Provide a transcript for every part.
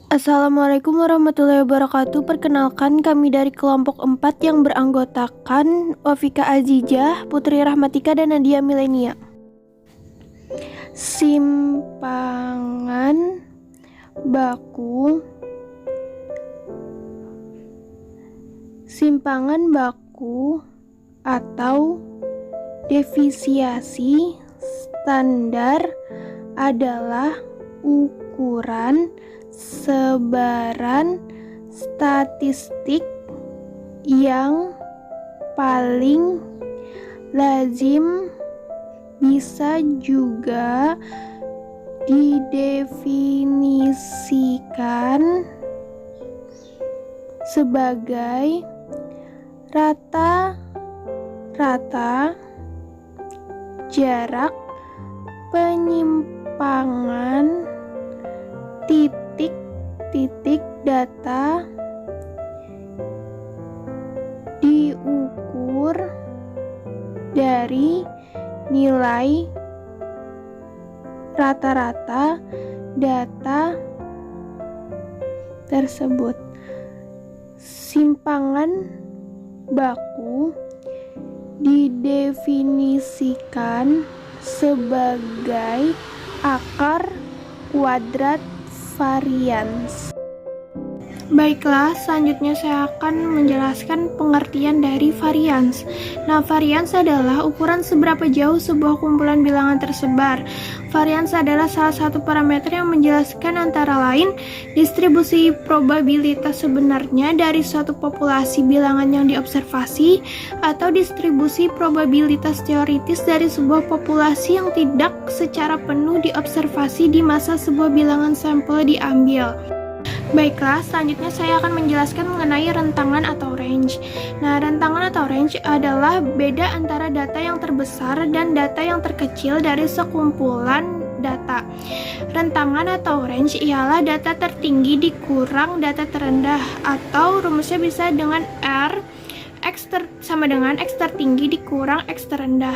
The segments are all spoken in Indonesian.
Assalamualaikum warahmatullahi wabarakatuh. Perkenalkan, kami dari kelompok 4 yang beranggotakan Wafika Azijah, Putri Rahmatika, dan Nadia Milenia. Simpangan baku. Simpangan baku atau defisiasi standar adalah ukuran sebaran statistik yang paling lazim, bisa juga didefinisikan sebagai rata-rata jarak penyimpangan titik data diukur dari nilai rata-rata data tersebut. Simpangan baku didefinisikan sebagai akar kuadrat varians. Baiklah, selanjutnya saya akan menjelaskan pengertian dari varians. Nah, varians adalah ukuran seberapa jauh sebuah kumpulan bilangan tersebar. Varians adalah salah satu parameter yang menjelaskan antara lain distribusi probabilitas sebenarnya dari suatu populasi bilangan yang diobservasi atau distribusi probabilitas teoritis dari sebuah populasi yang tidak secara penuh diobservasi di masa sebuah bilangan sampel diambil. Baiklah, selanjutnya saya akan menjelaskan mengenai rentangan atau range. Nah, rentangan atau range adalah beda antara data yang terbesar dan data yang terkecil dari sekumpulan data. Rentangan atau range ialah data tertinggi dikurang data terendah, atau rumusnya bisa dengan R X sama dengan X tertinggi dikurang X terendah.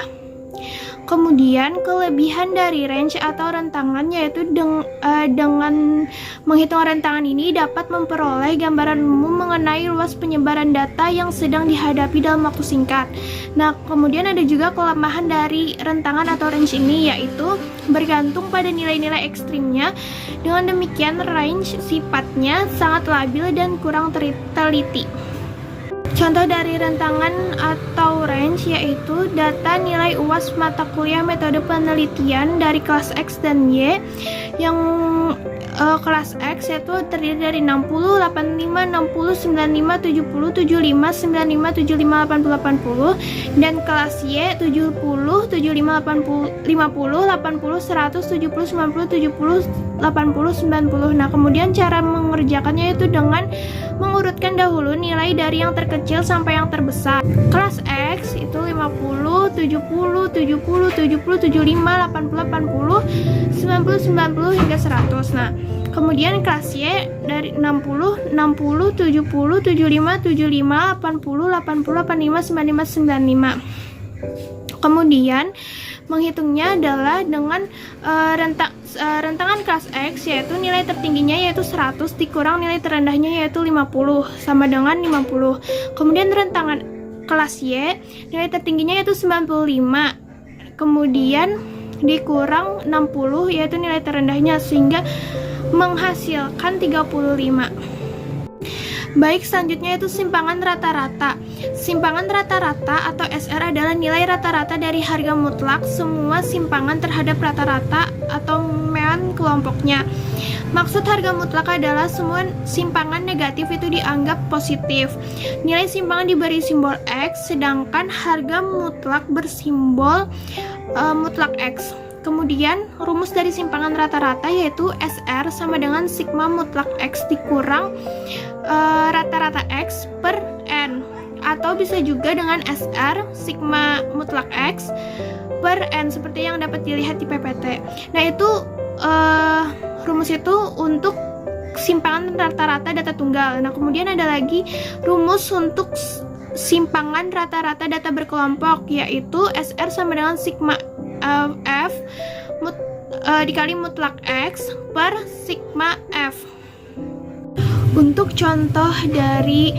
Kemudian kelebihan dari range atau rentangan yaitu dengan menghitung rentangan ini dapat memperoleh gambaran umum mengenai luas penyebaran data yang sedang dihadapi dalam waktu singkat. Nah, kemudian ada juga kelemahan dari rentangan atau range ini, yaitu bergantung pada nilai-nilai ekstrimnya. Dengan demikian, range sifatnya sangat labil dan kurang teliti. Contoh dari rentangan atau range yaitu data nilai UAS mata kuliah metode penelitian dari kelas X dan Y, yang kelas X yaitu terdiri dari 60, 85, 60, 95, 70, 75, 95, 75, 80, 80, dan kelas Y 70, 75, 80, 50, 80, 100, 70, 90, 70, 80, 90. Nah, kemudian cara mengerjakannya itu dengan mengurutkan dahulu nilai dari yang terkecil sampai yang terbesar. Kelas X itu 50, 70, 70, 70, 75, 80, 80, 90, 90 hingga 100. Nah, kemudian kelas Y dari 60, 60, 70, 75, 75, 80, 80, 85, 95, 95. Kemudian menghitungnya adalah dengan rentangan kelas X, yaitu nilai tertingginya yaitu 100 dikurang nilai terendahnya yaitu 50 sama dengan 50. Kemudian rentangan kelas Y, nilai tertingginya yaitu 95, kemudian dikurang 60 yaitu nilai terendahnya, sehingga menghasilkan 35. Baik, selanjutnya itu simpangan rata-rata. Simpangan rata-rata atau SR adalah nilai rata-rata dari harga mutlak semua simpangan terhadap rata-rata atau mean kelompoknya. Maksud harga mutlak adalah semua simpangan negatif itu dianggap positif. Nilai simpangan diberi simbol X, sedangkan harga mutlak bersimbol mutlak X. Kemudian rumus dari simpangan rata-rata yaitu SR sama dengan sigma mutlak X dikurang rata-rata X per N, atau bisa juga dengan SR sigma mutlak X per N seperti yang dapat dilihat di PPT. Nah, itu rumus itu untuk simpangan rata-rata data tunggal. Nah, kemudian ada lagi rumus untuk simpangan rata-rata data berkelompok, yaitu SR sama dengan sigma F dikali mutlak X per sigma F. Untuk contoh dari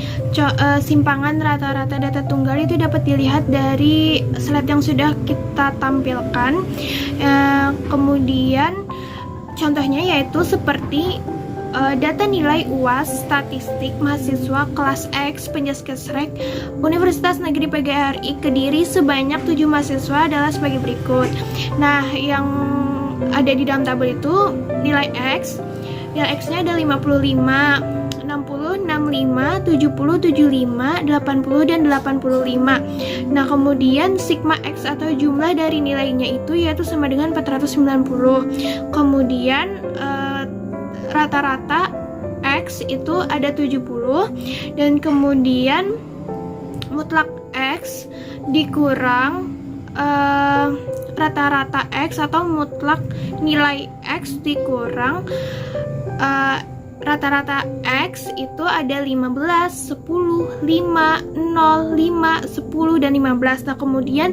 simpangan rata-rata data tunggal itu dapat dilihat dari slide yang sudah kita tampilkan. Kemudian contohnya yaitu seperti data nilai UAS statistik mahasiswa kelas X Penjaskesrek Universitas Negeri PGRI Kediri sebanyak 7 mahasiswa adalah sebagai berikut. Nah, yang ada di dalam tabel itu nilai X-nya ada 55, 60, 65, 70, 75, 80, dan 85. Nah, kemudian sigma X atau jumlah dari nilainya itu yaitu sama dengan 490. Kemudian rata-rata X itu ada 70, dan kemudian mutlak X dikurang rata-rata X atau mutlak nilai X dikurang rata-rata X itu ada 15, 10, 5, 0, 5, 10, dan 15. Nah, kemudian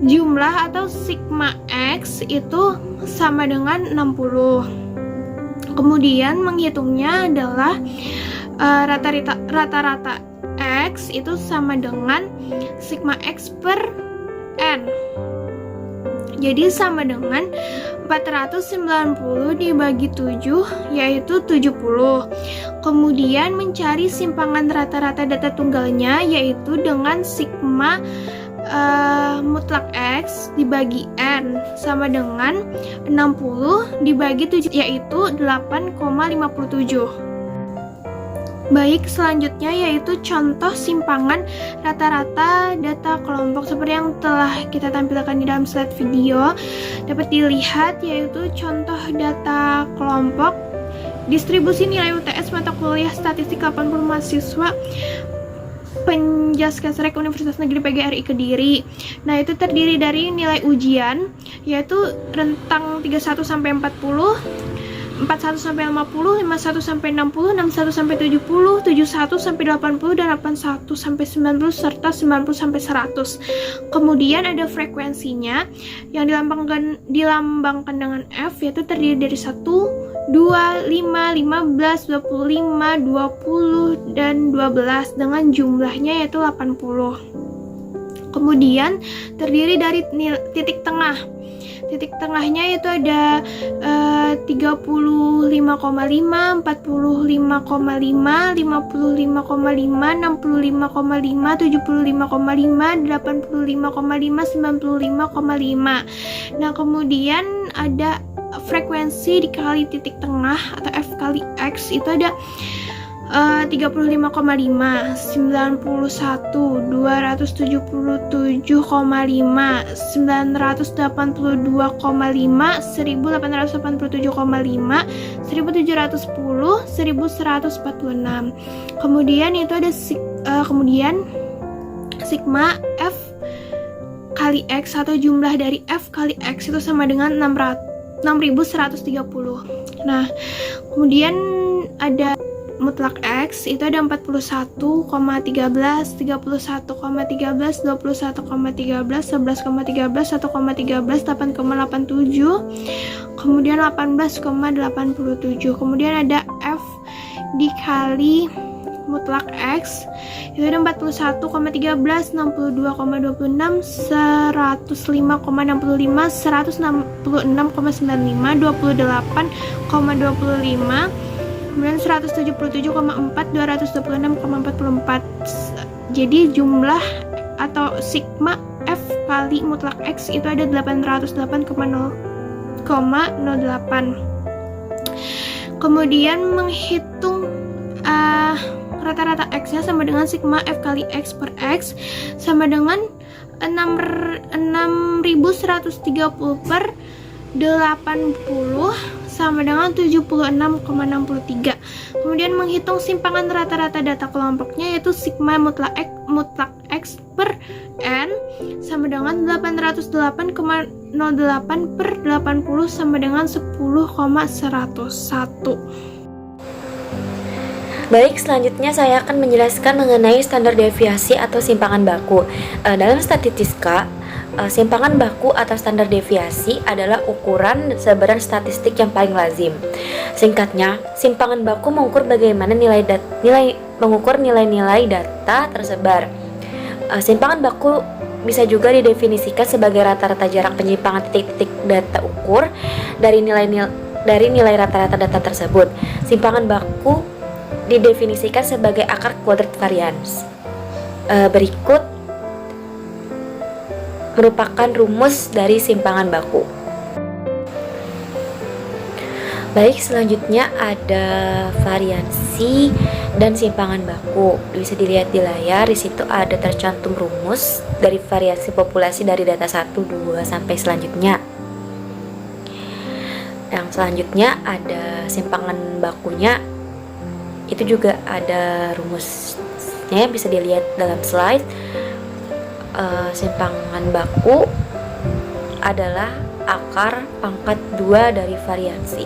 jumlah atau sigma X itu sama dengan 60. Kemudian menghitungnya adalah rata-rata X itu sama dengan sigma X per N. Jadi sama dengan 490 dibagi 7 yaitu 70. Kemudian mencari simpangan rata-rata data tunggalnya yaitu dengan sigma mutlak X dibagi N sama dengan 60 dibagi 7 yaitu 8,57. Baik, selanjutnya yaitu contoh simpangan rata-rata data kelompok seperti yang telah kita tampilkan di dalam slide video. Dapat dilihat yaitu contoh data kelompok distribusi nilai UTS mata kuliah statistik 80 mahasiswa Penjaskesrek Universitas Negeri PGRI Kediri. Nah, itu terdiri dari nilai ujian yaitu rentang 31 sampai 40, 41 sampai 50, 51 sampai 60, 61 sampai 70, 71 sampai 80, dan 81 sampai 90 serta 90 sampai 100. Kemudian ada frekuensinya yang dilambangkan dengan F yaitu terdiri dari 1, 2, 5, 15, 25, 20, dan 12 dengan jumlahnya yaitu 80. Kemudian terdiri dari titik tengah. Titik tengahnya itu ada 35,5, 45,5, 55,5, 65,5, 65,5, 75,5, 85,5, 95,5. Nah, kemudian ada frekuensi dikali titik tengah atau F kali X itu ada 35,5, 91, 277,5, 982,5, 1887,5, 1710, 1146. Kemudian itu ada sigma F kali X atau jumlah dari F kali X itu sama dengan 6130. Nah, kemudian ada mutlak X itu ada 41,13, 31,13, 21,13, 11,13, 1,13, 8,87, kemudian 18,87. Kemudian ada F dikali mutlak X itu ada 41,13, 62,26, 105,65, 166,95, 28,25, kemudian 177,4, 226,44. Jadi jumlah atau sigma F kali mutlak X itu ada 808,08. Kemudian menghitung rata-rata X-nya sama dengan sigma F kali X per X sama dengan 6130 per 80 sama dengan 76,63. Kemudian menghitung simpangan rata-rata data kelompoknya yaitu sigma mutlak X per N sama dengan 808,08 per 80 sama dengan 10,101. Baik, selanjutnya saya akan menjelaskan mengenai standar deviasi atau simpangan baku. Dalam statistika, Simpangan baku atau standar deviasi adalah ukuran sebaran statistik yang paling lazim. Singkatnya, simpangan baku mengukur bagaimana mengukur nilai-nilai data tersebar. Simpangan baku bisa juga didefinisikan sebagai rata-rata jarak penyimpangan titik-titik data ukur dari nilai rata-rata data tersebut. Simpangan baku didefinisikan sebagai akar kuadrat varians. Berikut merupakan rumus dari simpangan baku. Baik, selanjutnya ada variansi dan simpangan baku. Bisa dilihat di layar, di situ ada tercantum rumus dari variasi populasi dari data 1, 2 sampai selanjutnya. Yang selanjutnya ada simpangan bakunya. Itu juga ada rumusnya, bisa dilihat dalam slide. Simpangan baku adalah akar pangkat 2 dari variansi.